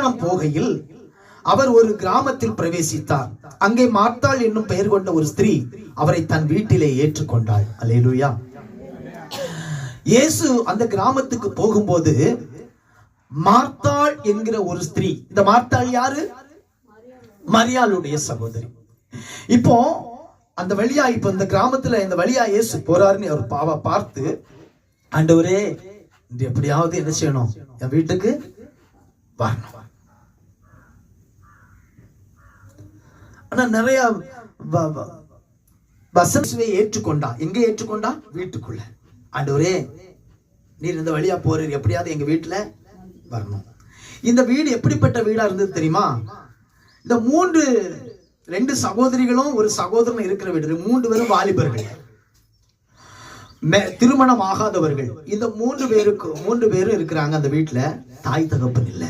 பிரயாணம் போகையில் அவர் ஒரு கிராமத்தில் பிரவேசித்தார். அங்கே மார்த்தாள் என்னும் பெயர் கொண்ட ஒரு ஸ்திரீ அவரை தன் வீட்டிலே ஏற்றுக்கொண்டாள். அல்லேலூயா. இயேசு அந்த கிராமத்துக்கு போகும்போது மார்த்தாள் என்கிற ஒரு ஸ்திரீ, இந்த மார்த்தாள் யாரு? மரியாளுடைய சகோதரி. இப்போ அந்த வழியா, இப்ப இந்த கிராமத்துல இந்த வழியா இயேசு போறாருன்னு அவர் பாவ பார்த்து, ஆண்டவரே எப்படியாவது என்ன செய்யணும், என் வீட்டுக்கு வரணும். ஆனா நிறைய வசனத்தை ஏற்றுக்கொண்டா. எங்க ஏற்றுக்கொண்டா? வீட்டுக்குள்ள. ஆண்டவரே நீர் இந்த வழியா போறீர், எப்படியாவது எங்க வீட்டுல வரணும். இந்த வீடு எப்படிப்பட்ட வீடா இருந்தது தெரியுமா? இந்த ரெண்டு சகோதரிகளும் ஒரு சகோதரன் இருக்கிற வீடு. 3 பேரும் வாலிபர்கள், திருமணம் ஆகாதவர்கள். இந்த 3 பேரும் இருக்கிறாங்க அந்த வீட்டுல. தாய் தகப்பன் இல்லை.